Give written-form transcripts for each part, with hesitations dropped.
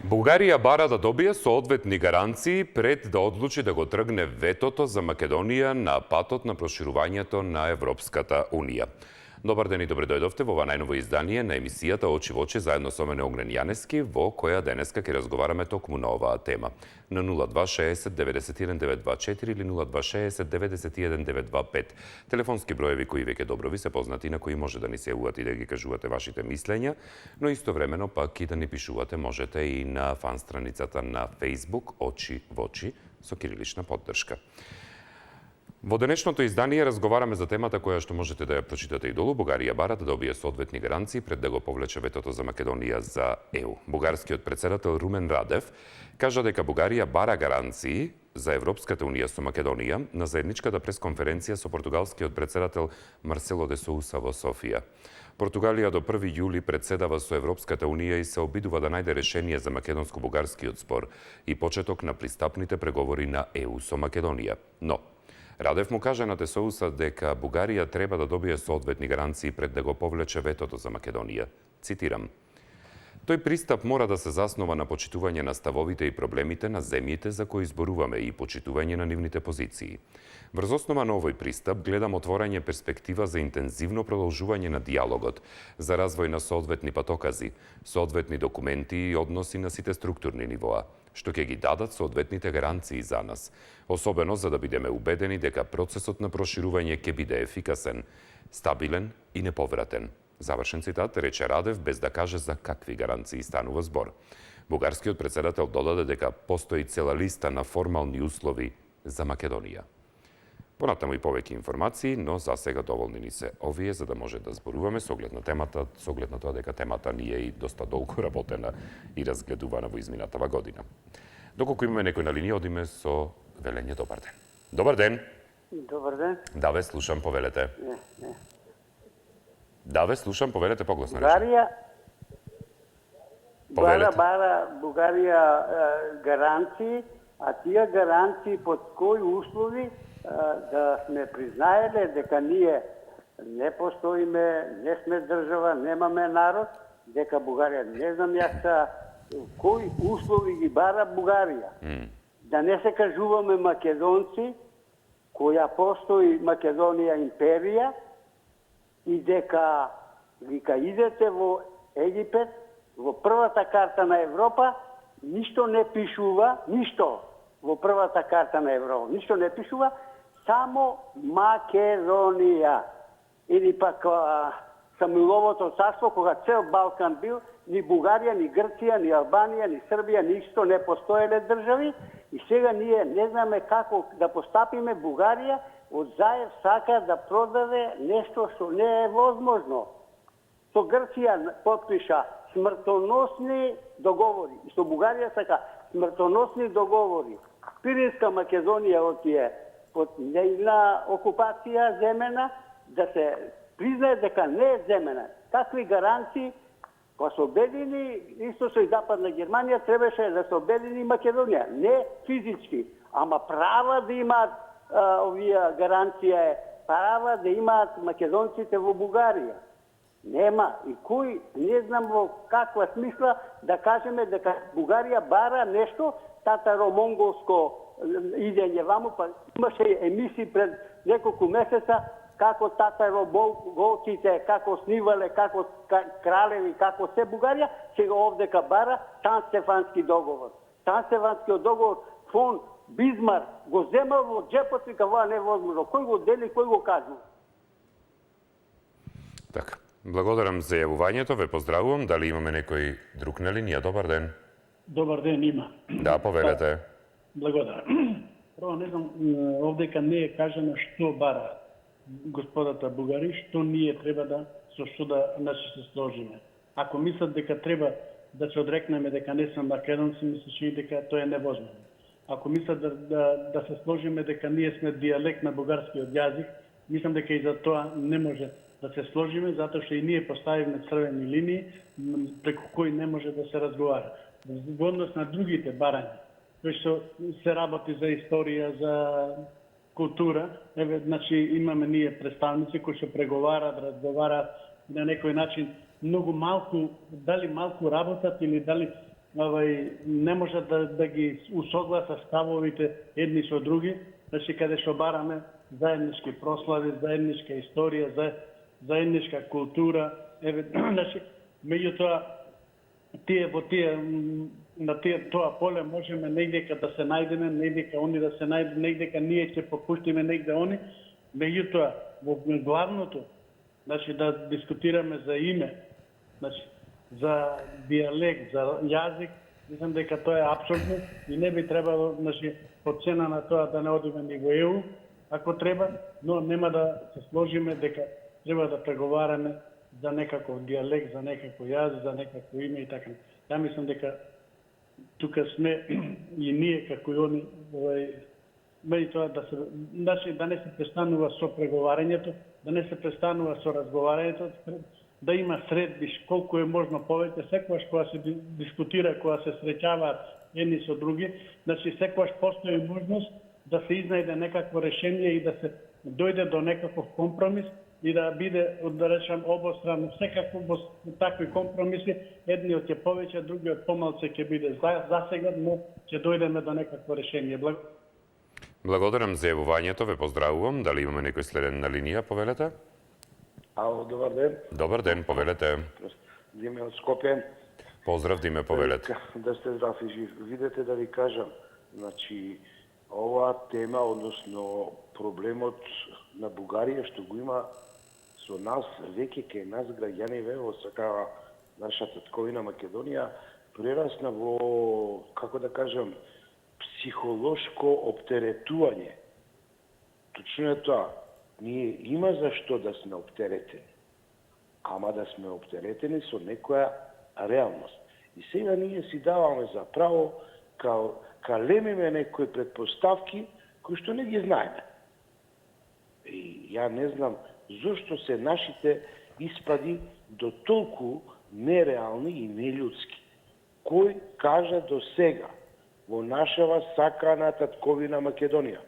Бугарија бара да добие соодветни гаранции пред да одлучи да го тргне ветото за Македонија на патот на проширувањето на Европската Унија. Добар ден и добре дојдовте во ова најново издание на емисијата Очи во очи заедно со мене Огнен Јанески, во која денеска ќе разговараме токму на оваа тема. На 0260 91 924 или 0260 91 925. Телефонски броеви кои веќе добро ви се познати, на кои може да ни се јавувате и да ги кажувате вашите мислења, но истовремено пак и да ни пишувате можете и на фан страницата на Facebook Очи во очи со кирилична поддршка. Во денешното издание разговараме за темата која што можете да ја прочитате и долу. Бугарија бара да добие соодветни гаранции пред да го повлече ветото за Македонија за ЕУ. Бугарскиот председател Румен Радев кажа дека Бугарија бара гаранции за Европската Унија со Македонија на заедничката пресконференција со португалскиот председател Марсело де Соуса во Софија. Португалија до 1 јули председава со Европската Унија и се обидува да најде решение за македонско-бугарскиот спор и почеток на пристапните преговори на ЕУ со Македонија. Но Радев му кажа на де Соуса дека Бугарија треба да добие соодветни гаранции пред да го повлече ветото за Македонија. Цитирам: "Тој пристап мора да се заснова на почитување на ставовите и проблемите на земјите за кои зборуваме и почитување на нивните позиции. Врз основа на овој пристап гледам отворање перспектива за интензивно продолжување на диалогот, за развој на соодветни патокази, соодветни документи и односи на сите структурни нивоа, што ќе ги дадат соодветните гаранции за нас, особено за да бидеме убедени дека процесот на проширување ќе биде ефикасен, стабилен и неповратен." Завршен цитат, рече Радев без да каже за какви гаранции станува збор. Бугарскиот председател додаде дека постои цела листа на формални услови за Македонија. Понатаму и повеќе информации, но за сега доволни ни се овие за да може да зборуваме со оглед на темата, со оглед на тоа дека темата ни е и доста долго работена и разгледувана во изминатава година. Доколку имаме некој на линија, одиме со велење добар ден. Добар ден. Добар ден. Да ве слушам, повелете. Не. Да ве слушам, повелете погласно. Бугарија гаранции, а тие гаранции под кои услови да сме признаеле дека ние не постоиме, не сме држава, немаме народ, дека Бугарија не знам јас кои услови ги бара Бугарија. Да не се кажуваме македонци, која постои Македонија империја и дека вика идете во Египет, во првата карта на Европа, ништо не пишува, ништо во првата карта на Европа, ништо не пишува, само Македонија. Или пак Самуиловото царство, кога цел Балкан бил, ни Бугарија, ни Грција, ни Албанија, ни Србија, ништо не постоеле држави и сега ние не знаме како да постапиме. Бугарија од Заев сака да продаде нешто што не е возможно. Со Грција подпиша смртоносни договори и со Бугарија сака смртоносни договори. Пиринска Македонија отие под нејна окупација земена, да се признае дека не е земена. Такви гаранции, кога се обедини Источна и Западна Германија, требаше да се обедини Македонија. Не физички, ама права да имаат овие гаранција е права да имаат македонците во Бугарија. Нема. И кој, не знам во каква смисла да кажеме дека Бугарија бара нешто, татаро-монголско идење ваму, па имаше емисии пред неколку месеца како татаро-монголците, како снивале, како кралеви, како се Бугарија, сега овдека бара Сан-Стефански договор. Сан-Стефанскиот договор фон Бизмар го земал во джепот и кава не е возможно. Кој го дели, кој го кажува? Така. Благодарам за јавувањето, ве поздравувам. Дали имаме некој друг на линија? Добар ден. Добар ден, има. Да, повелете. Благодарам. Прво, не знам, овдека не е кажано што бара господата бугари, што ние треба да, со што да се сложиме. Ако мислат дека треба да се одрекнеме дека не сме македонци, мислиш дека тоа е невозможно. Ако мислат да се сложиме дека ние сме дијалект на бугарскиот јазик, мислам дека и за тоа не може да се сложиме, затоа што и ние поставивме црвени линии преку кои не може да се разговара. Во однос на другите барања, кои што се работи за историја, за култура, значи имаме ние представници кои што преговараат, разговараат на некој начин многу малку, дали малку работат или дали не можат да ги усогласат ставовите едни со други, значи каде што бараме заеднички прослави, заедничка историја, заедничка култура, значи меѓутоа тоа поле можеме негдека да се најдеме, негдека они да се најдат, негдека ние ќе попуштиме негде они, меѓутоа во главното, значи да дискутираме за име, значи за дијалект, за јазик, мислам дека тоа е апсурдно и не би требало, значи, по цена на тоа да не одиме ни во ЕУ, ако треба, но нема да се сложиме дека треба да преговараме за некаков дијалект, за некакво јазик, за некакво име и така. Ја мислам дека тука сме и ние како и они, меѓутоа значи да не се престанува со преговарањето, да не се престанува со разговарањето, да има средбиш колку е можно повеќе, секогаш кога се дискутира, кога се среќаваат едни со други, значи секогаш постои можност да се изнајде некакво решение и да се дојде до некаков компромис и да биде, да речем, обострано. Секако во такви компромиси, едниот ќе повеќе, другиот помалце ќе биде засегнат, но ќе дојдеме до некакво решение. Благодарам за јавувањето, ве поздравувам. Дали имаме некој следен на линија, повелете? Ало, добар ден. Добар ден, повелете. Диме од Скопје. Поздрав, Диме, повелете. Да сте здрав и жив. Видете да ви кажам, значи, оваа тема, односно проблемот на Бугарија што го има со нас, веќе кај нас граѓаниве во сакава нашата татковина Македонија, прерасна во, како да кажам, психолошко оптеретување. Точно е тоа. Ние има зашто да сме оптеретени, ама да сме оптеретени со некоја реалност. И сега ние си даваме за право калемиме некои предпоставки кои што не ги знаеме. И ја не знам зошто се нашите испади до толку нереални и нелюдски. Кој кажа до сега во нашава сакана татковина Македонија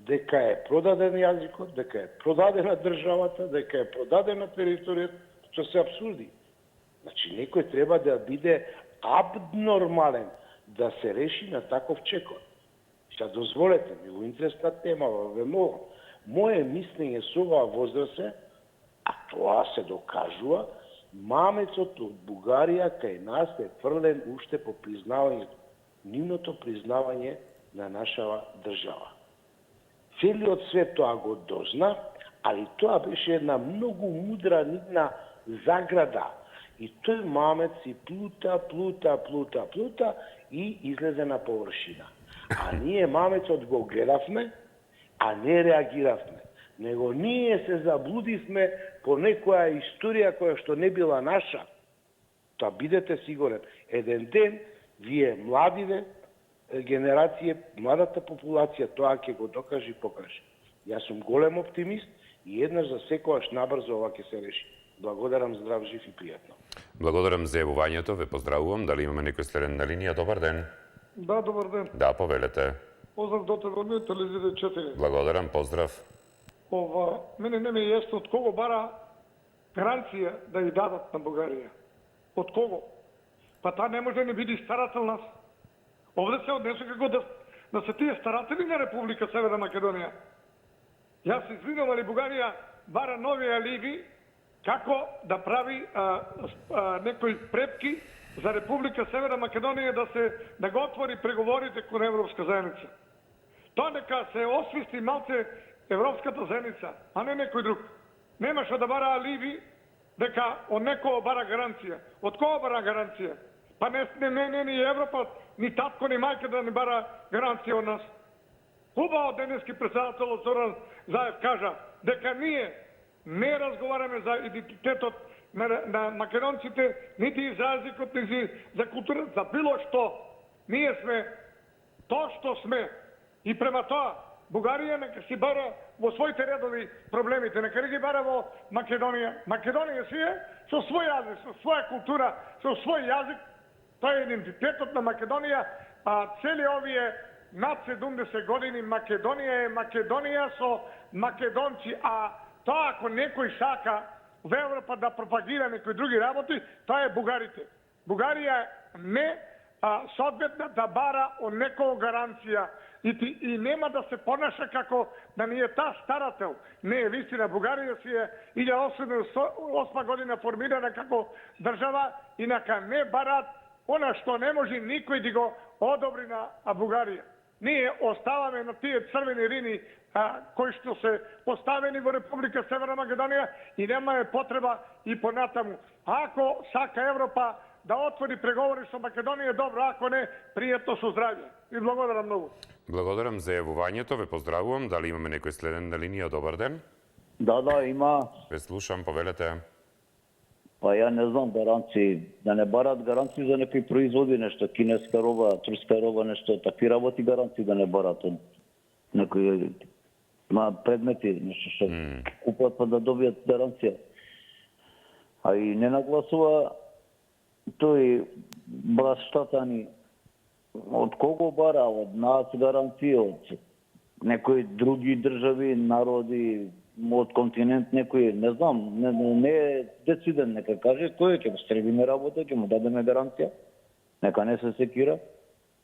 дека е продаден јазикот, дека е продадена државата, дека е продадена територијата, што се апсурди. Значи, некој треба да биде абнормален да се реши на таков чекор. Што дозволете ми, во интересна тема, ве молам. Моje мислење со оваа возраст е, а тоа се докажува, мамецот од Бугарија кај нас е фрлен уште по признавањето, нивното признавање на нашава држава. Целиот свет тоа го дозна, али тоа беше една многу мудра нивна заграда. И тој мамец си плута и излезе на површина. А ние мамецот го гледавме, а не реагиравме. Него ние се заблудивме по некоја историја која што не била наша. Тоа бидете сигурен. Еден ден, вие младиве, генерација, младата популација, тоа ќе го докаже и покаже. Јас сум голем оптимист и еднаш за секојаш набрзо ова ќе се реши. Благодарам, здрав, жив и пријатно. Благодарам за јавувањето, ве поздравувам. Дали имаме некој следен на линија? Добар ден. Да, добар ден. Да, повелете. Поздрав до тебе од телевизија 4. Благодарам, поздрав. Мене не ми е јасно од кого бара гаранција да ја дадат на Бугарија. Од кого? Па таа не може да не биде старател нас. Овде се однесе како да се тие старатели на Република Северна Македонија. Јас се извинувам, али Бугарија бара нови алиби како да прави некои препки за Република Северна Македонија да го отвори преговорите кон Европска заедница. Тоа нека се освисти малце Европската заедница, а не некој друг. Немаше да бара алиби дека од некој бара гаранција. Од кого бара гаранција? Па не ни Европа, ни татко, ни мајка да не бара гаранција од нас. Хубаво денески председател Зоран Заев кажа дека ние не разговараме за идентитетот на македонците, нити за јазикот, нити за културата, за било што. Ние сме тоа што сме. И према тоа, Бугарија нека си бара во своите редови проблемите, нека не ги бара во Македонија. Македонија си е со свој јазик, со своја култура, со свој јазик. Тоа е идентитетот на Македонија, а цели овие над 70 години Македонија е Македонија со македонци, а тоа ако некој сака во Европа да пропагира некои други работи, тоа е бугарите. Бугарија не соодветна да бара од некој гаранција и нема да се понаша како да ни е та старател. Не е вистина, Бугарија си е 1808 година формирана како држава и нека не барат она што не може никој да го одобри на Бугарија. Ние оставаме на тие црвени линии кои што се поставени во Република Северна Македонија и немаме потреба и понатаму. Ако сака Европа да отвори преговори со Македонија, добро, ако не, пријатно со здравје. И благодарам многу. Благодарам за јавувањето, ве поздравувам. Дали имаме некој следен на линија? Добар ден. Да, има. Ве слушам, повелете. Па ја не знам гаранции, да не барат гаранции за некои производи, нешто кинеска роба, турска роба, нешто такви работи гаранции да не барат од некои предмети, нешто што купат па да добијат гаранција. А и не нагласува тој браштата ни од кого бара, од нас гаранција, од некои други држави, народи, од континент некој, не знам, не е дециден, нека каже тој ќе стребиме работа, ќе му дадеме гаранција, нека не се секира,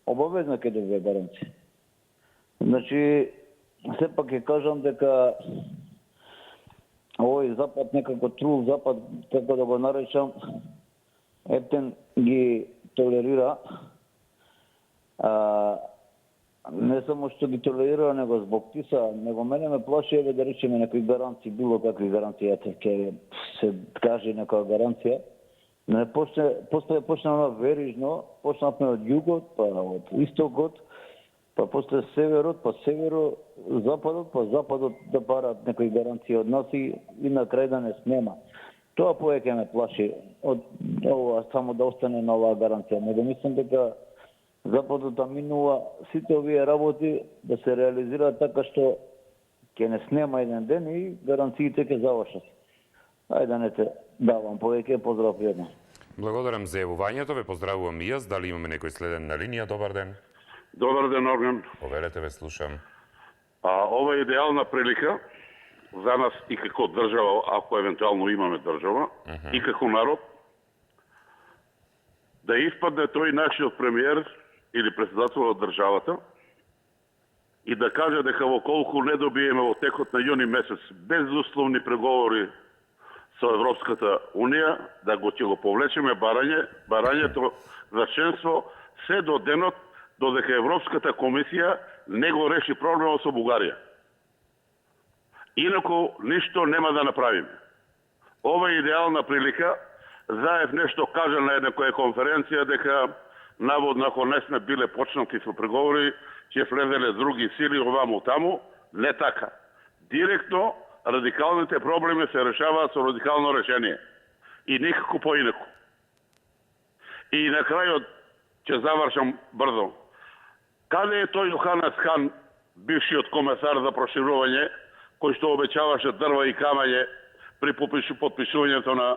обавезно ќе добие гаранција. Значи, сепак ќе кажам дека овој запад некако трул запад, како да го наречам, ептен ги толерира, не само што ги толерира, него због тиса, него мене ме плаши, еве да речеме некои гаранции, било какви гаранции, ќе се каже некоја гаранција. Не почнавме верижно, почнавме од југот, па од истокот, па после северот, па северо-западот, па западот да барат некои гаранции од нас и на крај да не снема. Тоа повеќе ме плаши од ова, само да остане на оваа гаранција. Него мислам дека Западот да минува сите овие работи да се реализираат така што ќе не снема еден ден и гаранциите ќе завршат. Ајде да не те давам повеќе, поздрав едно. Благодарам за јавувањето, ве поздравувам и јас. Дали имаме некој следен на линија? Добар ден. Добар ден, Огнен. Повелете, ве слушам. Ова е идеална прилика за нас и како држава, ако евентуално имаме држава, и како народ, да испадне тој нашиот премиер или председател од државата и да каже дека во колку не добиеме во текот на јуни месец безусловни преговори со Европската Унија, да ќе го повлечеме барањето за членство се до денот додека Европската комисија не го реши проблемот со Бугарија. Инаку ништо нема да направиме. Ова е идеална прилика. Заев нешто кажа на една конференција дека наводно ако не сме биле почнати со преговори, ќе влезеле други сили оваму таму. Не така. Директно радикалните проблеми се решаваат со радикално решение. И никако поинаку. И на крајот ќе завршам брзо. Каде е тој Јоханес Хан, бившиот комесар за проширување, кој што обеќаваше дрва и камење при подпишувањето на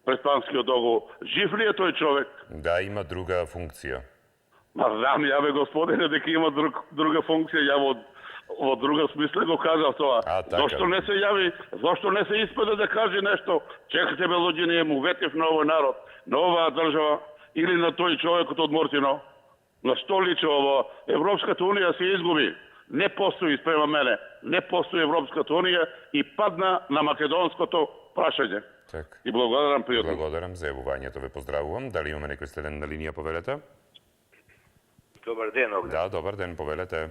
Преспанскиот договор? Жив ли е тој човек? Да, има друга функција. Ма знам, ја бе господине дека има друга функција, ја во друга смисла го кажав тоа. Така. Зошто не се јави, зошто не се испаде да каже нешто? Чекате бе луѓе, ние му ветив на овој народ, на оваа држава или на тој човекот од Мортино? На што личи ово? Европската Унија се изгуби. Не постои, спрема мене, не постои Европската Унија и падна на македонското прашање. Так. И благодарам пријатно. Благодарам за јавувањето, ве поздравувам. Дали имаме некој следен на линија, повелете? Добар ден, Огнен. Да, добар ден, повелете.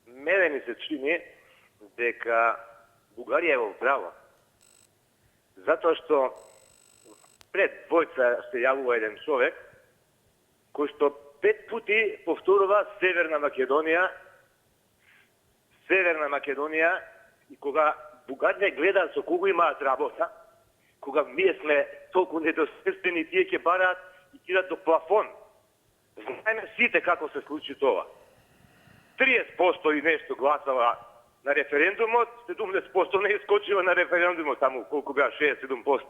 Мене ми се чини дека Бугарија е во права. Затоа што пред двојца се јавува еден човек кој што 5 пути повторува Северна Македонија и кога Бугарија гледа со кого имаат работа, кога ние сме толку недосвестени, тие ќе бараат и кидат до плафон. Знаеме сите како се случи тоа. 30% и нешто гласава на референдумот, 70% не искочила на референдумот, таму колку беа 67%.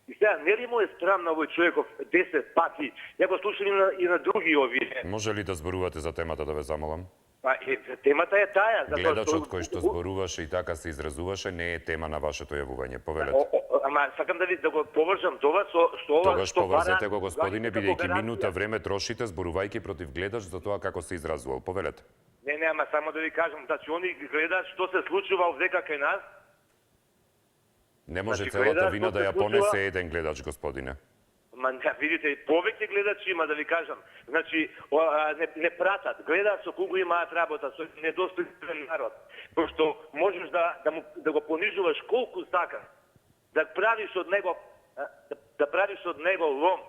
И сега, не ли му е срам на овој човеков 10 пати? Ја го слушам и на други овие. Може ли да зборувате за темата, да ве замолам? Па, темата е таја. Гледачот кој што зборуваше и така се изразуваше не е тема на вашето јавување. Повелете. Ама сакам да го поврзам това со ова Тогаш што поврзете бара го, господине, гарантија бидејќи по минута време трошите зборувајќи против гледач за тоа како се изразувал. Повелете. Не, ама само да ви кажам, значи они гледаат што се случува овдека кај нас. Не може Значи, целата гледаат вина што да се ја случува. понесе еден гледач, господине. Ма видите, повеќе гледачи има, да ви кажам. Значи, не пратат, гледаат со кого имаат работа, со недостоен народ. Пошто можеш да го понижуваш колку сакаш, да правиш од него лом.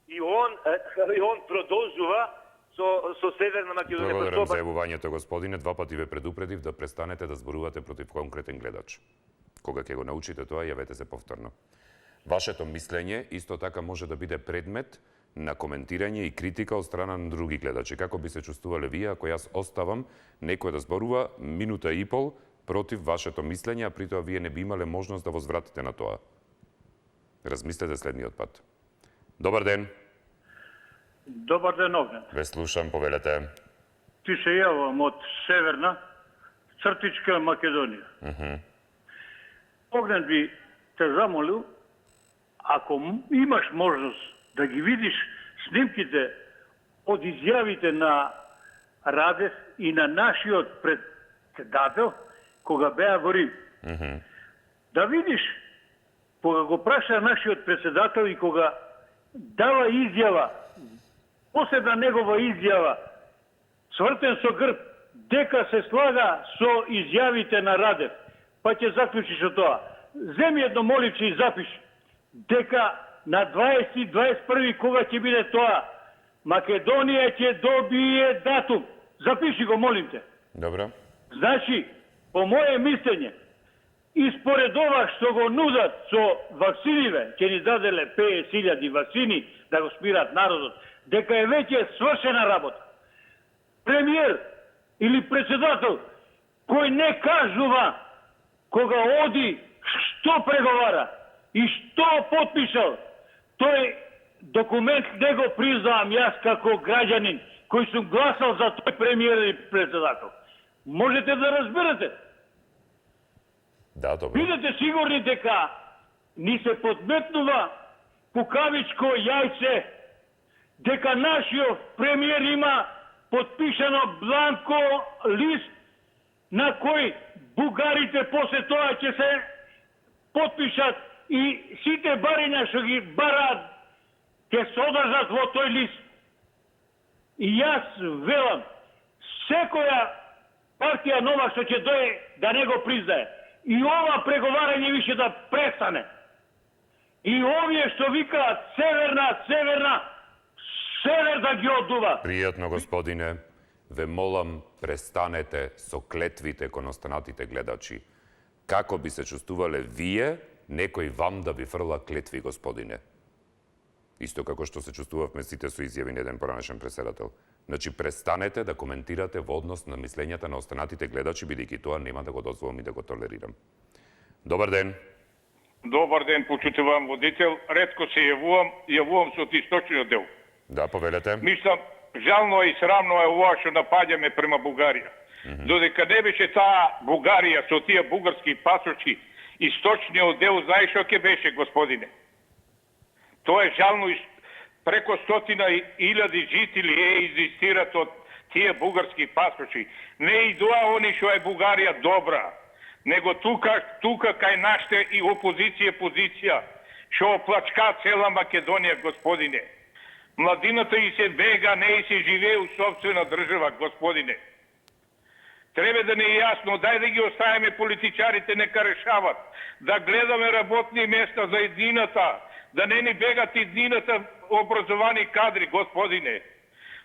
И он продолжува со Северна Македонија. Благодарам за јавувањето, господине. Два пати ве предупредив да престанете да зборувате против конкретен гледач. Кога ќе го научите тоа, јавете се повторно. Вашето мислење исто така може да биде предмет на коментирање и критика од страна на други гледачи. Како би се чувствувале вие ако јас оставам некој да зборува минута и пол против вашето мислење, а при тоа вие не би имале можност да возвратите на тоа? Размислете следниот пат. Добар ден. Добар ден, Огнен. Ве слушам, повелете. Ти се јавам од Северна, цртичка Македонија. Огнен би те замолил, ако имаш можност да ги видиш снимките од изјавите на Радев и на нашиот председател, кога беа во Рим. Да видиш, кога го праша нашиот председател и кога дава изјава, посебна негова изјава, свртен со грб, дека се слага со изјавите на Радев, па ќе заклучиш од тоа. Земи едно моливче и запиши дека на 20-21 кога ќе биде тоа, Македонија ќе добие датум. Запиши го, молим те. Добро. Значи, по моje мислење, и според ова што го нудат со ваксиниве, ќе ни заделе 50.000 ваксини да го смират народот, дека е веќе свршена работа. Премиер или председател кој не кажува кога оди што преговара и што потпишал, тој документ не го признавам јас како граѓанин кој сум гласал за тој премиер и председател. Можете да разберете. Да, добро. Бидете сигурни дека ни се подметнува кукавичко јајце, дека нашиот премиер има подпишано бланко лист на кој бугарите после тоа ќе се подпишат и сите бариња што ги бараат ќе се одржат во тој лист. И јас велам, секоја партија нова што ќе дое да не го признае. И ова преговарање више да престане. И овие што викаат север да ги одува. Пријатно, господине. Ве молам, престанете со клетвите кон останатите гледачи. Како би се чувствувале вие, некој вам да ви фрла клетви, господине? Исто како што се чувствувавме сите со изјави на еден поранешен преседател. Значи, престанете да коментирате во однос на мислењата на останатите гледачи, бидејќи тоа нема да го дозволам и да го толерирам. Добар ден. Добар ден, почитувам водител. Ретко се јавувам со источниот дел. Да, повелете. Мислам, жално и срамно е ова што напаѓаме према Бугарија. Додека не беше таа Бугарија со тие бугарски пасочи, источниот дел, знаеш што ќе беше, господине? Тоа е жално и преко 100.000 жители изистират од тие бугарски пасочи. Не идоа они што е Бугарија добра, него тука кај нашите и опозиција позиција, што оплачка цела Македонија, господине. Младината и се бега, не и се живее у собствена држава, господине. Треба да не е јасно, дај да ги оставиме политичарите, нека решават. Да гледаме работни места за еднината, да не ни бегат еднината образовани кадри, господине.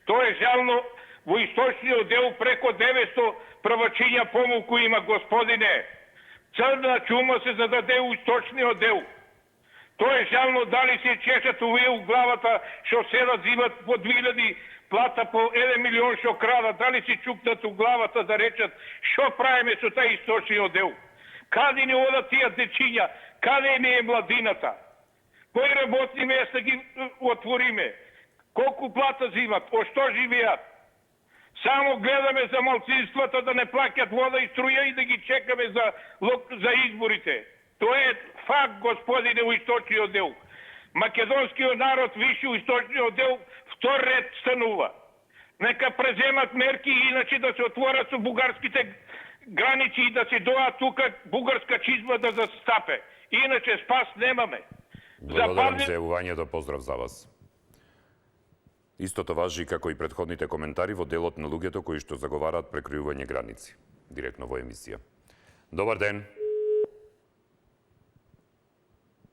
Тоа е жално, во источниот дел преко 900 правачиња помалку има, господине. Црна чума се зададе у источниот дел. Тоа е жално дали се чешат овие у главата што се разиват по 2000 плата по 1 милион што крадат, дали си чукнат у главата да речат што правиме со тај источниот дел? Каде ни одат тие дечиња? Каде ни е младината? Кои работни места ги отвориме? Колку плата зимат? О што живеат? Само гледаме за малцинствата да не плаќат вода и струја и да ги чекаме за изборите. Тоа е факт, господине, у источниот дел. Македонскиот народ више у источниот дел втор ред станува. Нека преземат мерки иначе да се отворат со бугарските граници и да се доа тука бугарска чизма да застапе. Иначе спас немаме. Благодарам за јавувањето, поздрав за вас. Истото важи како и претходните коментари во делот на луѓето кои што заговараат прекројување граници. Директно во емисија. Добар ден.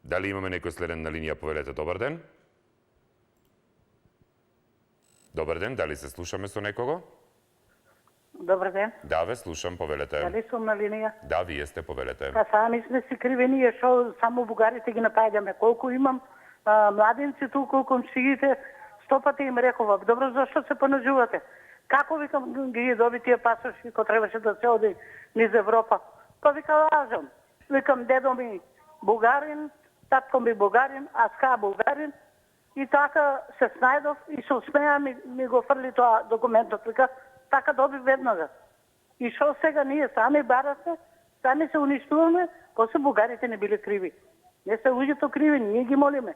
Дали имаме некој следен на линија, повелете, добар ден? Добар ден, дали се слушаме со некого? Добар ден. Да, ве слушам, повелете. Дали сум на линија? Да, вие сте, повелете. Па сами сме си криви ние, шо само бугарите ги напаѓаме. Колку имам младенци туку, комшиите, 100 пати им рекова, добро, зашто се понажувате? Како викам ги доби тие пасоши, ко требаше да се оди низ Европа? Па вика, лажам. Викам, дедо ми бугарин, татко ми бугарин, аска бугарин, и така се снајдов и се усмеја ми го фрли тоа документот. Вика, така доби веднага. И шо сега ние сами барате, сами се уништуваме, после бугарите не биле криви. Не се луѓето криви, ние ги молиме.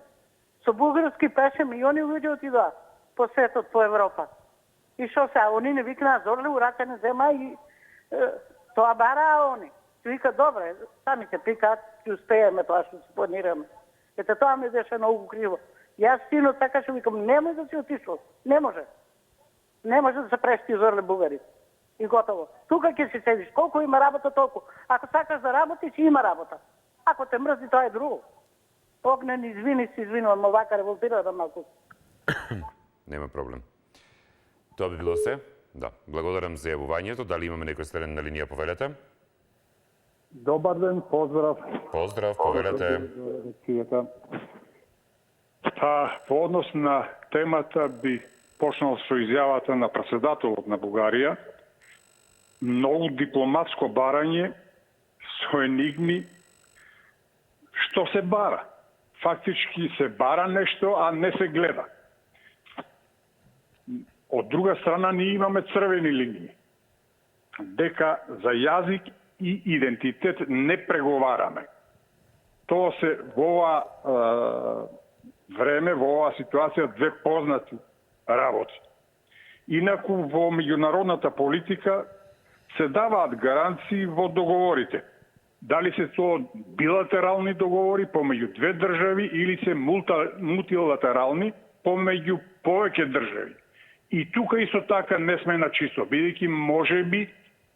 Со бугарски пеше милиони луѓе отидоа по светот, по Европа. И шо сега, они не викнаа зорли, урата не зема и тоа бараа они. Вика, добре, сами се пикаат, ќе успееме тоа што се планираме. Ете, тоа ми беше многу криво. Јас сино така што викам, не може да си отишол. Не може. Не може да се прести зорли бугари. И готово. Тука ќе си седиш. Колку има работа, толку. Ако сакаш да работиш, има работа. Ако те мрзи, тоа е друго. Огнен, извини, се извинувам, овака револтира да малку. Нема проблем. Тоа би било се? Да. Благодарам за јавувањето. Дали имаме некој следен на линија, повелете? Добар ден, поздрав. Поздрав, повелете. Па, по однос на темата би почнал со изјавата на претседателот на Бугарија. Многу дипломатско барање со енигми. Што се бара? Фактички се бара нешто, а не се гледа. Од друга страна, ние имаме црвени линии. Дека за јазик и идентитет не преговараме. Тоа се во ова време, во оваа ситуација, две познати работи. Инаку во меѓународната политика се даваат гаранции во договорите. Дали се тоа билатерални договори помеѓу две држави или се мултилатерални помеѓу повеќе држави. И тука исто така не сме на чисто, бидејќи можеби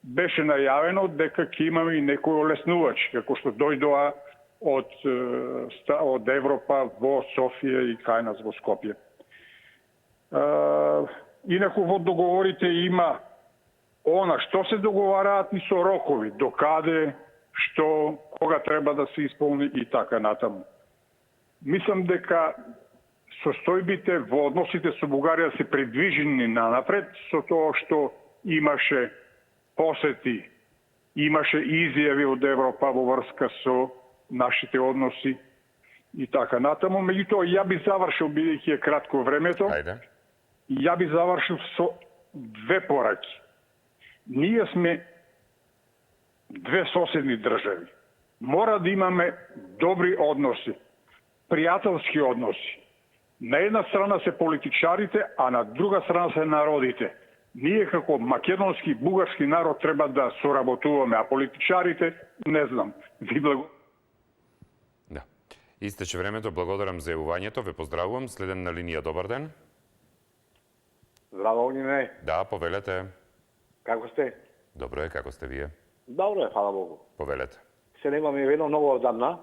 беше најавено дека ќе имаме и некој олеснувач, како што дојдоа од Европа во Софија и кај нас во Скопје. Инаку во договорите има она што се договараат и со рокови, докаде, што, кога треба да се исполни и така натаму. Мислам дека состојбите во односите со Бугарија се придвижени нанапред со тоа што имаше посети, имаше изјави од Европа во врска со нашите односи и така натаму. Меѓутоа, ја би завршил, бидејќи е кратко времето, ја би завршил со две пораки. Ние сме две соседни држави. Мора да имаме добри односи, пријателски односи. На една страна се политичарите, а на друга страна се народите. Ние како македонски, бугарски народ треба да соработуваме, а политичарите, не знам. Ви благодарам. Да. Истече времето, благодарам за јавувањето, ве поздравувам. Следен на линија, добар ден. Здраво, Огнине. Да, повелете. Како сте? Добро е, како сте вие? Добро е, фала Богу. Повелете. Се немаме едно ново одамна,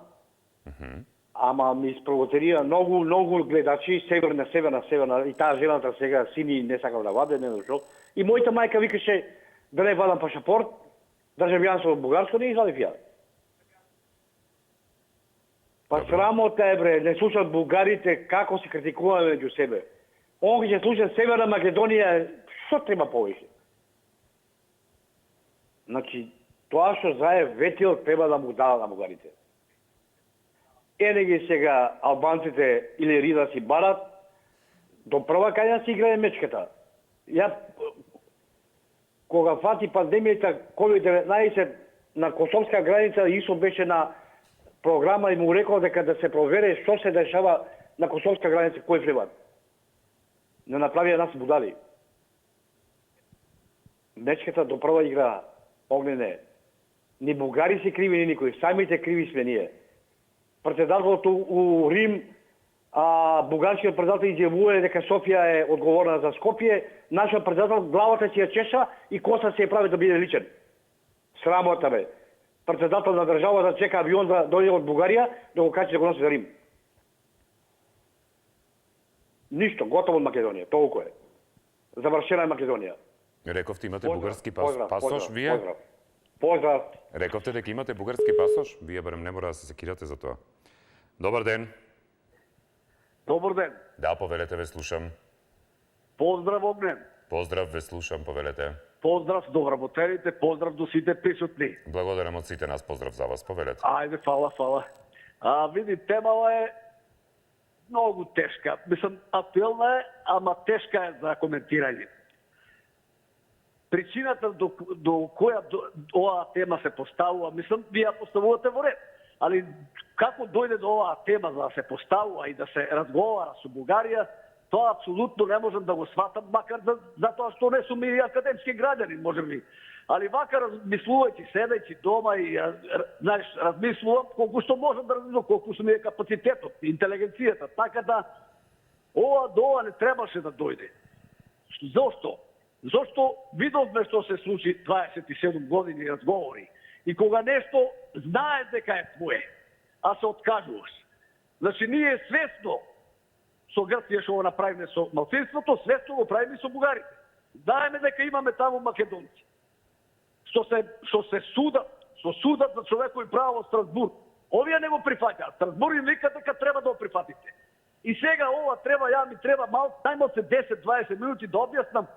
ама ми спровоцирија многу гледачи, северна, и таа жената сега сини не сакам да ваде, не знам што. И мојата мајка викаше да не вадам пашапорт, државјанство бугарско не извадив ја. Па срамота е, бре, не слушат бугарите како се критикуваме меѓу себе. Он ќе слуша Северна Македонија, што треба повеќе? Значи, тоа што Заев ветил треба да му дава на бугарите. Ене ги сега албанците или Рида си барат, до прва кај си играе мечката. Ја, кога фати пандемијата COVID-19 на косовска граница, Исо беше на програма и му рекол дека да се провере што се дешава на косовска граница, кој влеват. Не направија нас будали. Мечката до прва игра Огнене. Ни бугари се криви, ни никој. Самите криви сме ние. Председателот у Рим, бугарскиот председател изјавува дека Софија е одговорна за Скопје, нашиот председател главата си ја чеша и коса се ја прави да биде личен. Срамота бе. Председател на државата чека авион да дојде од Бугарија да го качи да го носи за Рим. Ништо, готово од Македонија, толку е. Завршена е Македонија. Рековте имате Поздрав, бугарски поздрав, пасош, поздрав, вие? Поздрав. Поздрав. Рековте дека имате бугарски пасош? Вие барем не мора да се секирате за тоа. Добар ден. Добар ден. Да, повелете, ве слушам. Поздрав, Огнен. Поздрав, ве слушам, повелете. Поздрав до вработените, поздрав до сите присутни. Благодарам од сите нас, поздрав за вас, повелете. Ајде, фала. Види, темава е многу тешка. Мислам, актуелна е, ама тешка е за коментирање. Причината до која оваа тема се поставува, мислам, вие ја поставувате во ред. Али како дојде до оваа тема за да се поставува и да се разговара со Бугарија, тоа апсолутно не можам да го сватам, макар затоа што не сум и академски граѓанин, можеби. Али вака размислувајќи, седејќи дома и знаеш, размислувам колку што можам да размислувам, колку што ми е капацитетот, интелигенцијата, така да ова до ова не требаше да дојде. Зошто? Зошто видовме што се случи 27 години разговори и кога нешто знаеш дека е твое, а се откажуваш. Значи ние свесно со Грција што го направиме со малцинството, свесно го правиме со бугарите. Знаеме дека имаме таму македонци. Што се судат, со судат за човекови права во Страсбург. Овие не го прифаќаат. Страсбург им вика дека треба да го прифатите. И сега ова треба, ми треба најмалку 10-20 минути да објаснам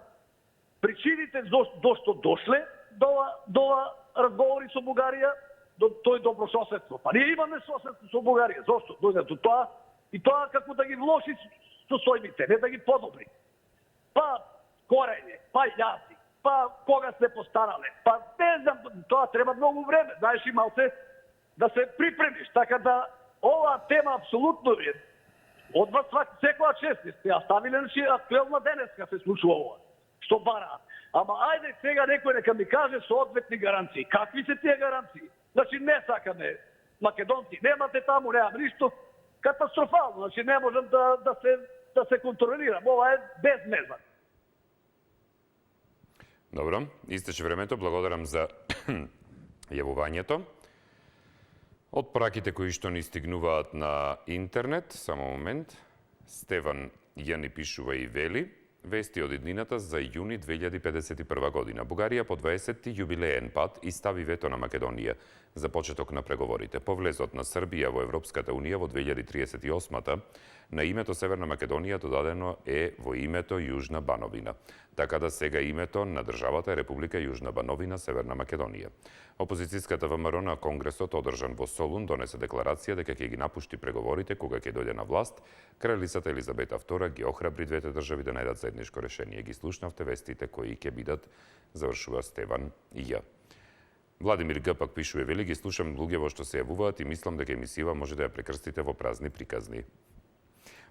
причините зошто дошле до разговори со Бугарија, до тој добрососедство. Па ние имаме соседство со Бугарија. Зошто дојде до тоа? И тоа како да ги влоши со сојмите, не да ги подобри. Па корење, па јази, па кога се постанале. Па не знам, тоа треба многу време. Знаеш и малце да се припремиш. Така да оваа тема апсолутно е од вас секоја чест сте ја ставиле, значи актуелна денеска се случува ова. Што бараат. Ама ајде сега некој нека ми каже соодветни гаранции. Какви се тие гаранции? Значи не сакаме македонци, немате таму, немам ништо. Катастрофално, значи не можам да се контролирам. Ова е безмезан. Добро, истече времето, благодарам за јавувањето. Од праките кои што ни стигнуваат на интернет, само момент, Стеван ја ни пишува и вели, вести од иднината за јуни 2051 година. Бугарија по 20-ти јубилеен пат и стави вето на Македонија за почеток на преговорите. По влезот на Србија во Европската Унија во 2038-та, на името Северна Македонија додадено е во името Јужна Бановина. Така да сега името на државата е Република Јужна Бановина, Северна Македонија. Опозицијската ВМРО на Конгресот одржан во Солун донесе декларација дека ќе ги напушти преговорите кога ќе дојде на власт. Кралицата Елизабета II ги охрабри двете држави да најдат заедничко решение. Ги слушнавте вестите кои ќе бидат, завршува Стеван и ја. Владимир Г. пак пишува, вели, ги слушам луѓе во што се јавуваат и мислам дека емисија може да ја прекрстите во празни приказни.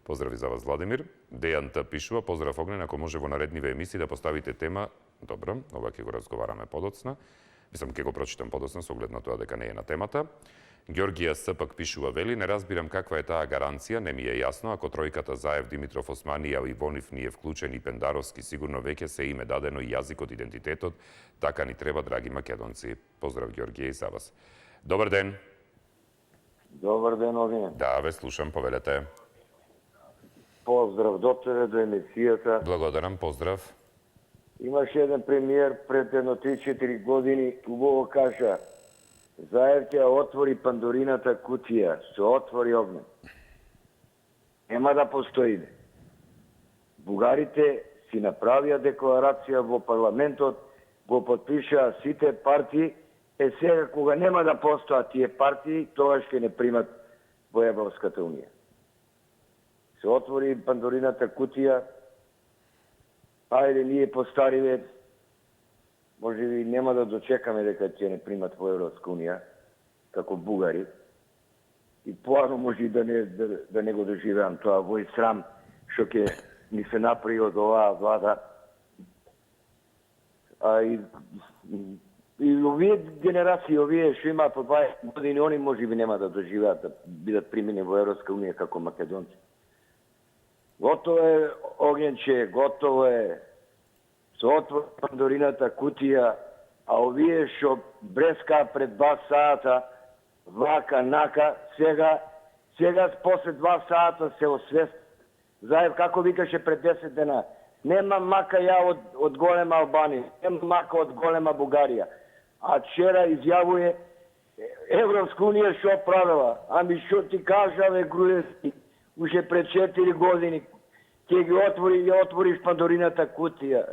Поздрави за вас, Владимир. Дејан Т. пишува, поздрав Огнен, ако може во наредниве емисии да поставите тема, добро, ова ќе го разговараме подоцна. Мислам, ќе го прочитам подоцна, со оглед на тоа дека не е на темата. Георгија С. пак пишува, вели, не разбирам каква е таа гаранција, не ми е јасно, ако тројката Заев, Димитров, Османија и Ивонив ни е вклучен и Пендаровски, сигурно веќе се име дадено и јазикот, идентитетот, така ни треба, драги македонци. Поздрав, Георгија, и за вас. Добар ден. Добар ден, Огнен. Да, ве слушам, повелете. Поздрав до тебе, до емисијата. Благодарам, поздрав. Имаше еден премиер пред едно 3-4 години, убаво кажа, Заев ќе отвори Пандорината кутија, се отвори огнен. Нема да постоиме. Бугарите си направија декларација во парламентот, го подпишаа сите партии, сега кога нема да постојат тие партии, тогаш ќе не примат во Европската унија. Се отвори Пандорината кутија, ајде ние постариве, може би нема да дочекаме дека ќе не примат во Европска унија, како бугари, и поано може и да не го доживеам тоа вој срам, што ќе ни се направи од оваа влада. И овие генерации, овие што имаат по 20 години, они може би нема да доживеат да бидат примени во Европска унија како македонци. Готово е огненче, готово е. Се отвори Пандорината кутија, а овие што бреска пред 2 сата, вака, нака, сега после 2 сата се освест. Заев, како викаше пред 10 дена, нема мака ја од голема Албанија, нема мака од голема Бугарија. А вчера изјавуе Европска унија што правила. Ами што ти кажаве, Груевски, уште пред 4 години, ќе ги отвориш Пандорината кутија.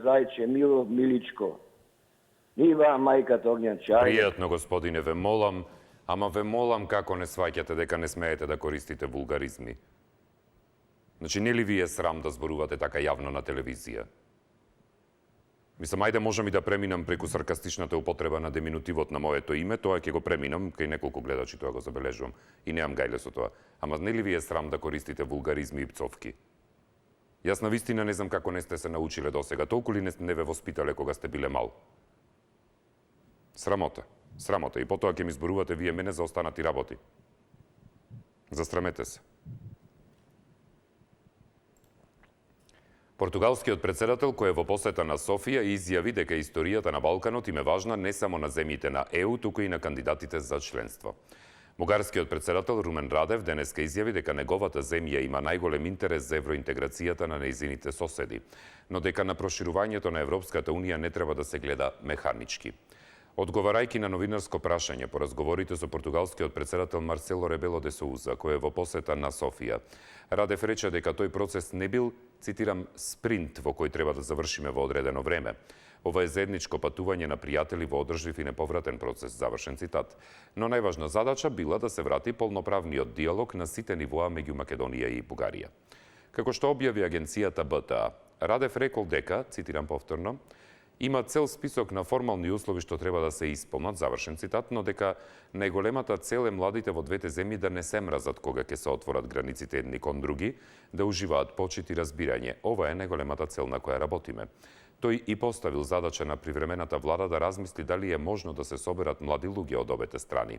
Зајче, миличко. Нива мајката Огњанче. Пријатно, господине, ве молам, ама ве молам како не сваќате дека не смеете да користите вулгаризми. Значи, не ли ви е срам да зборувате така јавно на телевизија? Мислам, ајде можам и да преминам преку саркастичната употреба на деминутивот на моето име, тоа ќе го преминам, кај неколку гледачи тоа го забележувам и немам гајле со тоа. Ама не ли ви е срам да користите вулгаризми и пцовки? Јас на вистина не знам како не сте се научиле досега, толку ли не ве воспитале кога сте биле мал? Срамота, срамота. И потоа ќе ми зборувате вие мене за останати работи. Застрамете се. Португалскиот председател, кој е во посета на Софија, изјави дека историјата на Балканот им е важна не само на земјите на ЕУ, туку и на кандидатите за членство. Бугарскиот председател Румен Радев денеска изјави дека неговата земја има најголем интерес за евроинтеграцијата на нејзините соседи, но дека на проширувањето на Европската унија не треба да се гледа механички. Одговарајќи на новинарско прашање по разговорите со португалскиот председател Марсело Ребело де Соуза, кој е во посета на Софија, Радев рече дека тој процес не бил, цитирам, спринт во кој треба да завршиме во одредено време. Ова е заедничко патување на пријатели во одржлив и неповратен процес, завршен цитат. Но најважна задача била да се врати полноправниот диалог на сите нивоа меѓу Македонија и Бугарија. Како што објави агенцијата БТА, Радев рекол дека, цитирам повторно, има цел список на формални услови што треба да се исполнат, завршен цитат, но дека најголемата цел е младите во двете земји да не се мразат кога ќе се отворат границите едни кон други, да уживаат почит и разбирање. Ова е најголемата цел на која работиме. Тој и поставил задача на привремената влада да размисли дали е можно да се соберат млади луѓе од обете страни.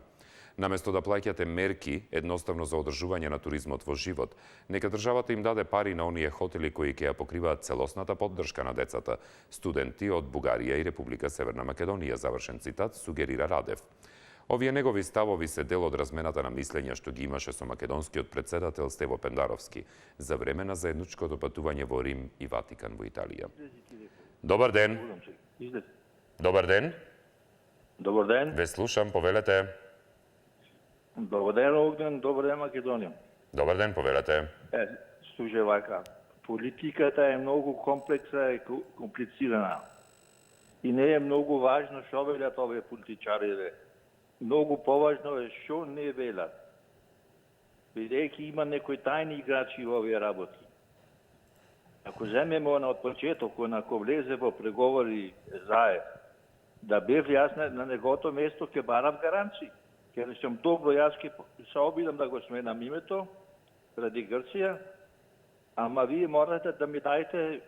Наместо да плаќате мерки едноставно за одржување на туризмот во живот, нека државата им даде пари на оние хотели кои ќе ја покриваат целосната поддршка на децата, студенти од Бугарија и Република Северна Македонија, завршен цитат, сугерира Радев. Овие негови ставови се дел од размената на мислења што ги имаше со македонскиот председател Стево Пендаровски за време на заедничкото патување во Рим и Ватикан во Италија. Добар ден. Добар ден. Добар ден. Ве слушам, повелете. Добар ден, Огнен, добар ден, Македонија. Добар ден, повелете. Слушај вака, политиката е многу комплексна и комплицирана. И не е многу важно што велат овие политичари. Многу поважно е што не велат. Бидејќи има некои тајни играчи во овие работи. Ако земеме од почеток, ако влезе во преговори Заев, да бев јас на неговото место, ќе барав гаранции. Ќе речем, добро, јас ќе се обидам да го сменам името, ради Грција, ама вие морате да ми дајте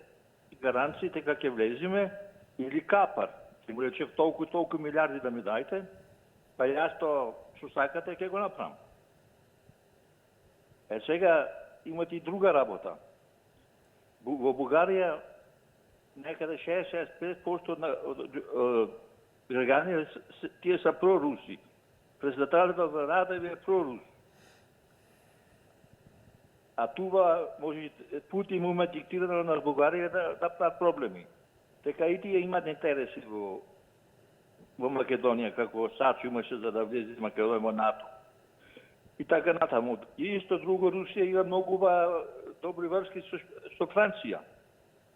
гаранции дека ќе влеземе, или капар. Ќе му речев толку милиарди да ми дајте, па јас то што сакате ќе го направам. Сега имате и друга работа. Во Бугарија некаде 65% на граѓани тие се проруси. Председателот Радев е прорус. А това може Путин му диктирано на Бугарија да прават проблеми. Така и тие имат интереси во во Македонија, како Сачо имаше за да влезе Македонија во НАТО. И така натаму. И исто друго, Русија има многу добри врски со Франција.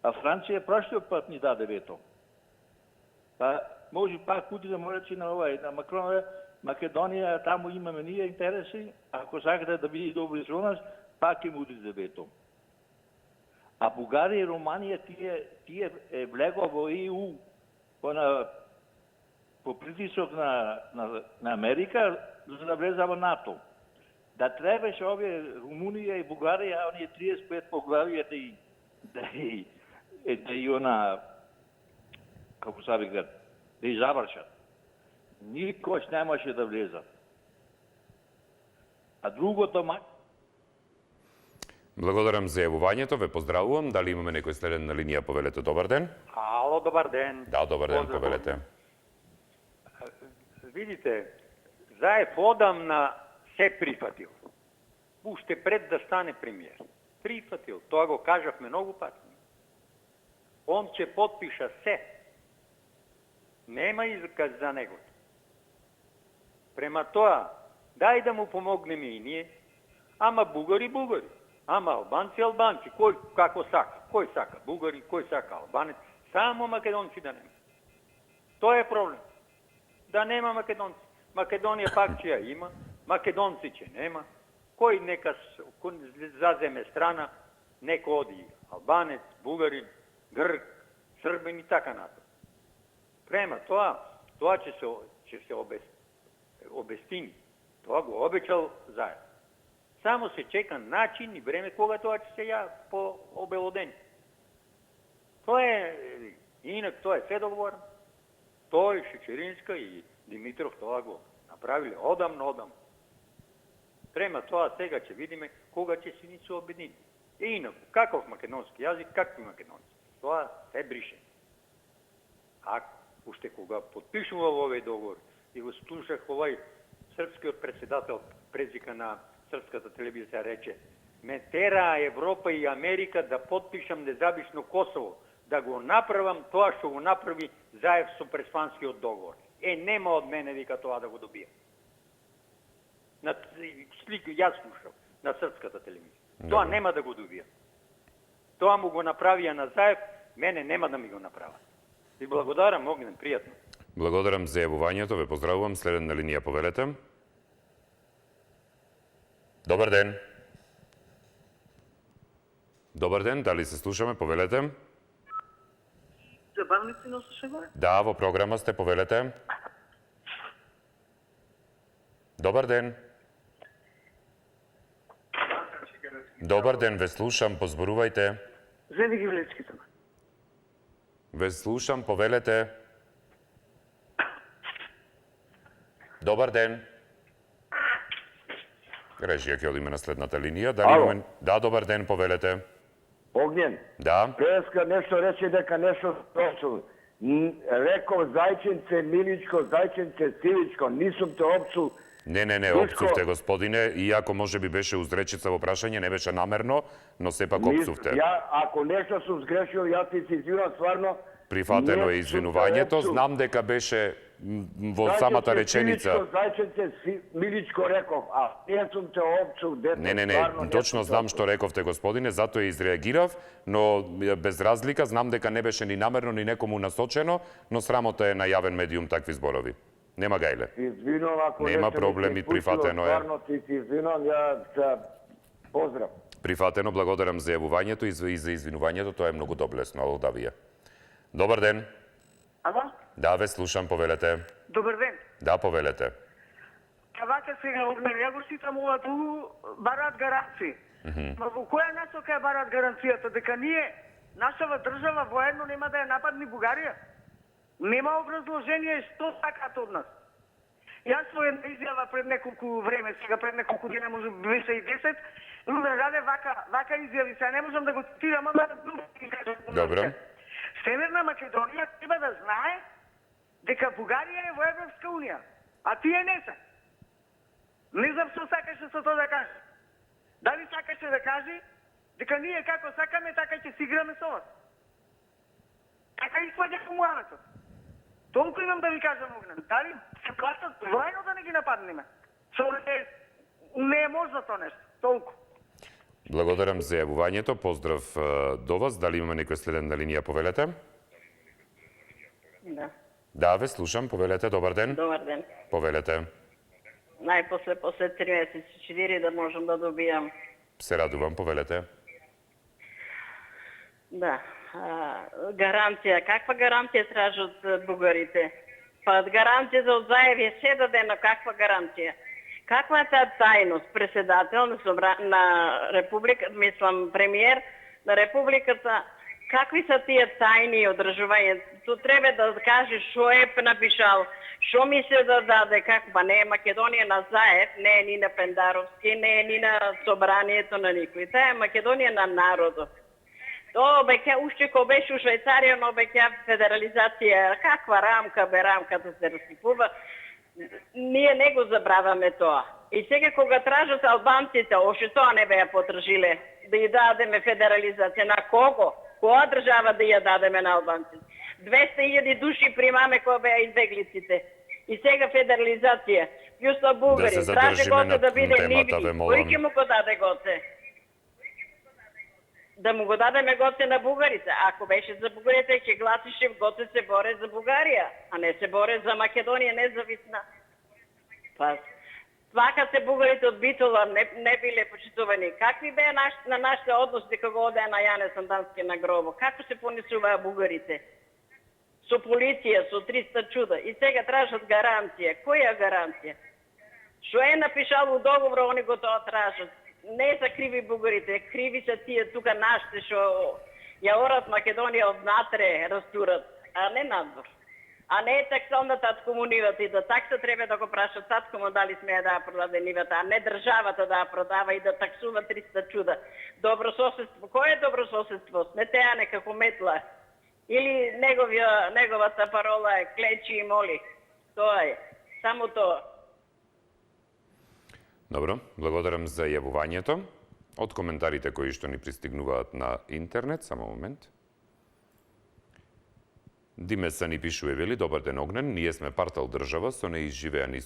А Франција прошлиот пат ни даде вето. Па може пак пути да му речи на на Макрон, Македонија, таму имаме ние интереси, ако сакате да биде добри за нас, пак им удризе вето. А Бугарија и Руманија тие влегоа во ЕУ по притисок на Америка за да влезе во НАТО. Да требаше овие Румунија и Бугарија, оние 35 поглавија да и она, како се викат, да и завршат. Никош немаше да влезат. А другото Благодарам за јавувањето, ве поздравувам. Дали имаме некој следен на линија, повелете, добар ден. Ало, добар ден. Да, добар ден, повелете. Видите, Заев одамна се прифатил. Уште пред да стане премиер. Прифатил, тоа го кажавме многу пати. Он ќе потпиша се. Нема изказ за него. Према тоа, дај да му помогнеме и ние, ама бугари, ама албанци, кој како сака, кој сака бугари, кој сака албанец, само македонци да нема. Тоа е проблем. Да нема македонци. Македонија пак ќе ја има, македонци ќе нема, кој нека заземе страна, нека оди албанец, бугарин, грк, србин и така натаму. Према тоа ќе се обестини. Тоа го обечал Заев. Само се чека начин и време кога тоа ќе се ја по обелодени. Тоа е, инак тоа е се договорено. Тој, Шечеринска и Димитров тоа го направиле одамно. Према тоа сега ќе видиме кога ќе се ни се обедини. И инако, каков македонски јазик, какви македонци. Тоа се брише. А уште кога подпишувал овој договор и го слушах овој српскиот председател, предзика на српската телевизија, рече: ме тера Европа и Америка да подпишам независно Косово, да го направам тоа што го направи Заев со Преспанскиот договор. Нема од мене, вика, тоа да го добија. На слика јас слушав на српската телевизија. Тоа нема да го добија. Тоа му го направија на Заев, мене нема да ми го направат. И благодарам, Огнен, пријатно. Благодарам за јавувањето, ве поздравувам. Следен на линија, повелете. Добар ден. Добар ден, дали се слушаме, повелете? Забавници не слушаме? Да, во програма сте, повелете. Добар ден. Добар ден, ве слушам, позборувајте. Зени ги влечките. Ве слушам, повелете. Добар ден. Режија ќе одиме на следната линија. Дали имаме... Да, добар ден, повелете. Огнен. Да. Преска нешто рече дека нешто опцу. Реков Зајченце, Миличко, Зајченце, Сивичко, нисум те опцу. Не, опцувте, господине, иако може би беше узречица во прашање, не беше намерно, но сепак опцувте. Ако нешто сум сгрешил, ја ти се извинувам стварно. Прифатено е извинувањето, знам дека беше во самата реченица. Зајченце, Миличко реков, а не сум те опцу, дете. Не, точно знам што рековте, господине, затоа изреагирав, но без разлика знам дека не беше ни намерно, ни некому насочено, но срамота е на јавен медиум такви зборови. Нема гајле. Извинувам ако нема проблем и прифатено е. Стварно ти се извинувам, ја се поздрав. Прифатено, благодарам за јавувањето и за извинувањето, тоа е многу доблесно, Алдавија. Добар ден. Ало? Да, ве слушам, повелете. Добар ден. Да, повелете. Вака сега од мене, ја го ситам ова ту, бараат гаранции. Но во која насока ја бараат гаранцијата? Дека ние, нашава држава воедно нема да ја нападни Бугарија? Нема образложение што сакат од нас. Јас во една изјава пред неколку време, сега пред неколку дена, може би беше и 10, Румен Раде вака изјави, сега не можам да го цитирам, ама Добро. Северна Македонија треба да знае дека Бугарија е во Европска унија, а тие не се. Не знам што сакаше со тоа да каже. Дали сакаше да каже дека ние како сакаме, така ќе си играме со вас. Така изпаѓа помуавето. Толку имам да ви кажам, Огнен. Дали се платат воено да не ги нападнеме? Не е може за тоа нешто. Толку. Благодарам за јавувањето. Поздрав до вас. Дали имаме некој следен на линија, повелете? Да. Да, ве слушам. Повелете, добар ден. Добар ден. Повелете. Најпосле, после 3 месеци, 4 да можам да добијам. Се радувам, повелете. Да. Гаранција. Каква гаранција тражат бугарите? Па гаранција за одзаеви 7 дена, каква гаранција? Каква е таа тајност? Председател на Република, мислам премиер на Републиката, какви са тие тајни одржување? Ту треба да каже шо е напишал, шо мисли да даде, каква не е Македонија на заед, не е ни на Пендаровски, не е ни на собранието на никој. Таа е Македонија на народот. Тоа обеќа, уште ко беше у Швајцарија, но обеќа федерализација, каква рамка бе рамката се расипува, ние не го забраваме тоа. И сега кога тражат албанците, още тоа не беа потражиле, да ја дадеме федерализација, на кого? Која држава да ја дадеме на албанците? 200.000 души примаме кои беа избеглиците. И сега федерализација. Јуста бугари, траже Гоце да биде нивни. Кој ќе му го даде Гоце? Да му го дадеме Гоце на бугарите. Ако беше за бугарите, ќе гласише Гоце се боре за Бугарија, а не се боре за Македонија независна. Па, свака се бугарите од Битола не биле почитувани. Какви беа на нашите односи дека го одеа на Јане Сандански на гробо? Како се понесуваа бугарите? Со полиција, со 300 чуда. И сега тражат гаранција. Која гаранција? Што е напишало у договор, они го тоа тражат. Не са криви бугарите, криви се тие тука нашите што ја орат Македонија однатре растурат, а не надвор. А не е таксална татко нивата и да такса треба да го прашат татко му дали смее да ја продаде нивата, а не државата да ја продава и да таксува 300 чуда. Добро соседство. Кој е добро соседство? Сметеане како метла. Или неговата парола е клечи и моли. Тоа е. Само тоа. Добро, благодарам за јавувањето. Од коментарите кои што ни пристигнуваат на интернет, само момент. Димеса ни пишува, вели, добар ден, Огнен, ние сме партал држава со неизживеани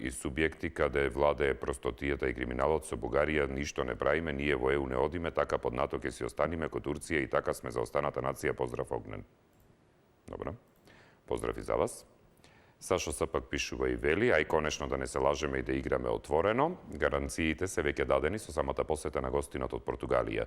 и субјекти каде владее простотијата и криминалот со Бугарија, ништо не правиме, ние во ЕУ не одиме, така под НАТО ќе си останиме ко Турција и така сме за останата нација. Поздрав, Огнен. Добро, поздрав и за вас. Сашо Сапак пишува и вели, ај конечно да не се лажеме и да играме отворено. Гаранциите се веќе дадени со самата посета на гостинот од Португалија.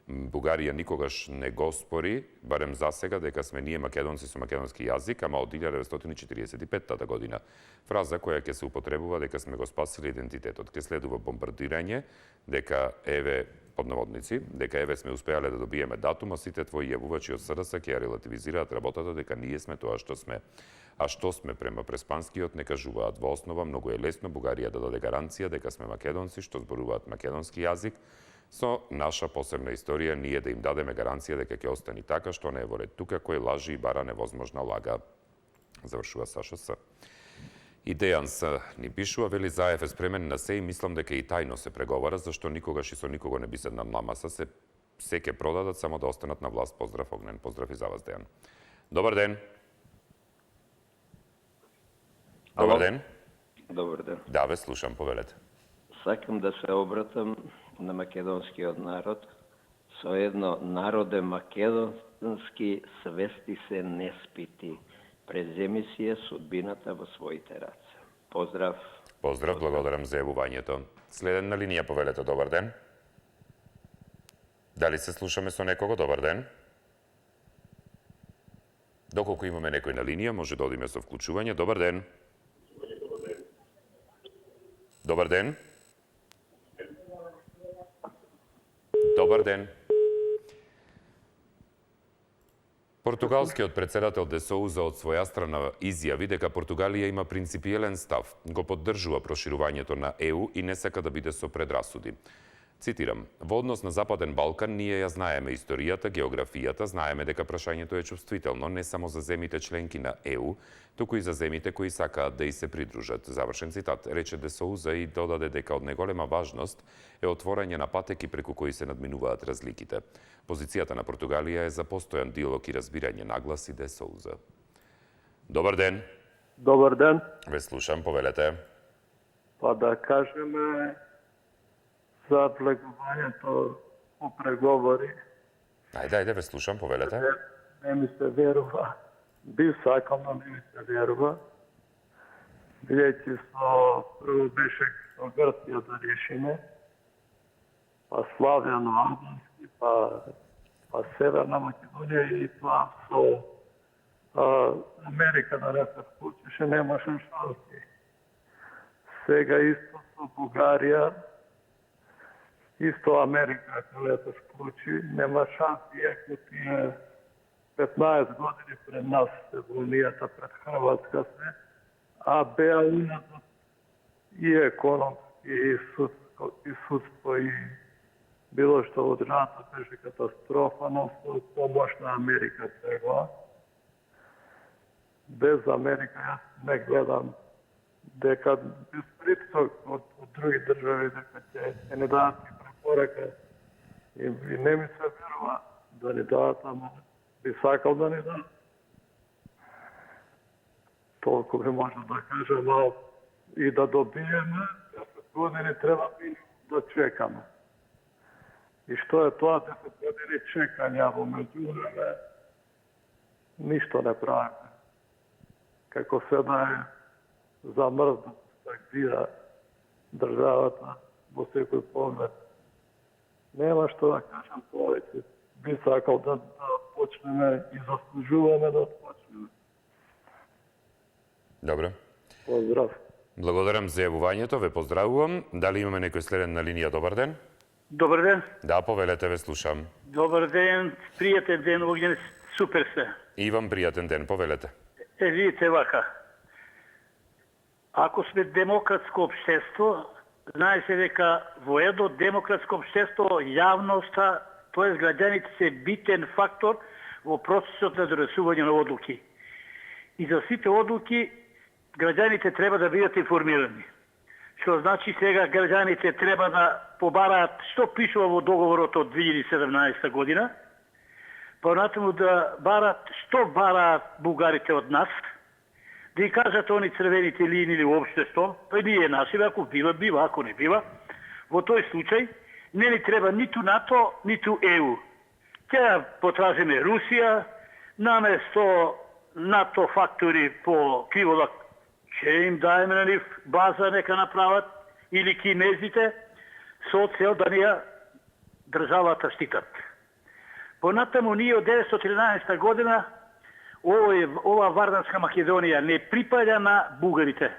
Бугарија никогаш не го спори, барем за сега, дека сме ние македонци со македонски јазик, ама од 1945 година. Фраза која ќе се употребува дека сме го спасили идентитетот. Ке следува бомбардирање, дека еве под наводници, дека еве сме успеале да добиеме датум, а сите твои јавувачи од СДС ќе ја релативизираат работата дека ние сме тоа што сме. А што сме према Преспанскиот не кажуваат. Во основа многу е лесно Бугарија да даде гаранција дека сме македонци што зборуваат македонски јазик. Со наша посебна историја ние да им дадеме гаранција дека ќе остани така, што не е во ред тука, кој лажи и бара невозможна лага. Завршува Саша С. И Дејан С. ни пишува, вели, Заев е спремен на се и мислам дека и тајно се преговара, зашто никогаш и со никого не би седнал на маса, се ќе продадат само да останат на власт. Поздрав, Огнен. Поздрав и за вас, Дејан. Добар ден. Добар ден. Добар ден. Да, ве слушам, повелете. Сакам да се обратам на македонскиот народ со едно народе македонски свести се не спити. Преземи си е судбината во своите раце. Поздрав. Поздрав, благодарам за јавувањето. Следен на линија, повелете, добар ден. Дали се слушаме со некого? Добар ден. Доколку имаме некој на линија, може да одиме со вклучување. Добар ден. Добар ден. Добар ден. Португалскиот председател Де Соуза од своја страна изјави дека Португалија има принципиелен став, го поддржува проширувањето на ЕУ и не сака да биде со предрасуди. Цитирам, во однос на Западен Балкан ние ја знаеме историјата, географијата, знаеме дека прашањето е чувствително не само за земите членки на ЕУ, туку и за земите кои сакаат да и се придружат. Завршен цитат, рече Де Соуза и додаде дека од неголема важност е отворање на патеки преку кои се надминуваат разликите. Позицијата на Португалија е за постојан диалог и разбирање, нагласи Де Соуза. Добар ден. Добар ден. Ве слушам, повелете. Па да кажеме за влегувањето по преговори. Ајде, ве слушам, повелете. Не ми се верува. Би сакал, но не ми се верува. Бидејќи прво беше со Грција да решиме, па Славјано-Албански, па Северна Македонија и тоа со Америка да не се вклучише, немаше шанси. Сега исто со Бугарија, исто Америка ако не се вклучи, нема шанси, иако тие 15 години пред нас се во Унијата, пред Хрватска се, а беа уназад и економски, и судство, и било што во државата беше катастрофа, но со помош на Америка сега. Без Америка јас не гледам дека без притисок од други држави дека ќе не дадат ни препорака и не ми се верува да ни дадат, ама би сакал да ни дадат. Толку би може да кажем, и да добиеме, 10 години треба би да чекаме. И што е тоа 10 години чекања во меѓувреме, ништо не правиме. Како се да е замрзнат, стагнира државата во секој поглед. Нема што да кажам повеќе. Би сакал да почнеме и заслужуваме да почнеме. Добро. Поздрав. Благодарам за јавувањето, ве поздравувам. Дали имаме некој следен на линија? Добар ден. Добар ден. Да, повелете, ве слушам. Добар ден, пријатен ден, Огнен, супер сте. И вам пријатен ден, повелете. Видите вака. Ако сме демократско општество, знае се дека во едно демократско општество јавноста, тоест граѓаните се битен фактор во процесот на донесување на одлуки. И за сите одлуки граѓаните треба да бидат информирани. Што значи сега граѓаните треба да побараат што пишува во договорот од 2017 година, понатаму да бараат што бараат бугарите од нас, да и кажат они црвените линии или уопште што, па ние нашиве, ако бива, бива, ако не бива. Во тој случај не ни треба ниту НАТО, ниту ЕУ. Ќе потражиме Русија, наместо НАТО фактори по Криволак, ќе им даеме на нив база нека направат, или кинезите, со цел да ни државата штитат. Понатаму ние од 1913 година ова Вардарска Македонија не припаѓа на бугарите.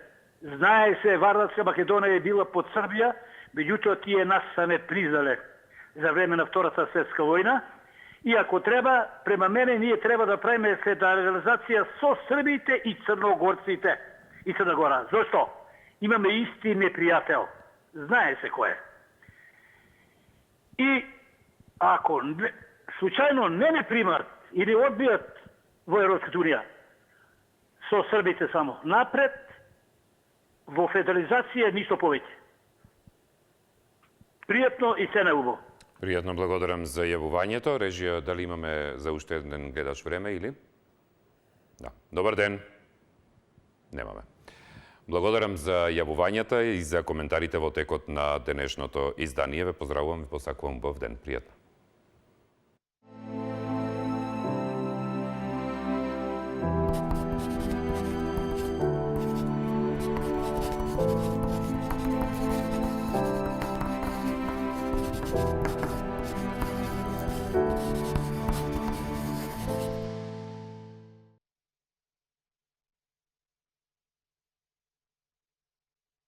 Знае се, Вардарска Македонија е била под Србија, меѓутоа тие нас са не признале за време на Втората светска војна. И ако треба, према мене, ние треба да правиме федерализација со србите и црногорците и Црна Гора. Зошто? Имаме исти непријател. Знае се кој е. И ако случајно не примат или одбијат во Европската унија со србите само напред, во федерализација ништо повеќе. Пријатно и се наубаво. Пријатно, благодарам за јавувањето. Режија, дали имаме за уште еден гледаш време или? Да. Добар ден. Немаме. Благодарам за јавувањата и за коментарите во текот на денешното издание. Ве поздравувам и посакувам убав ден. Пријатно.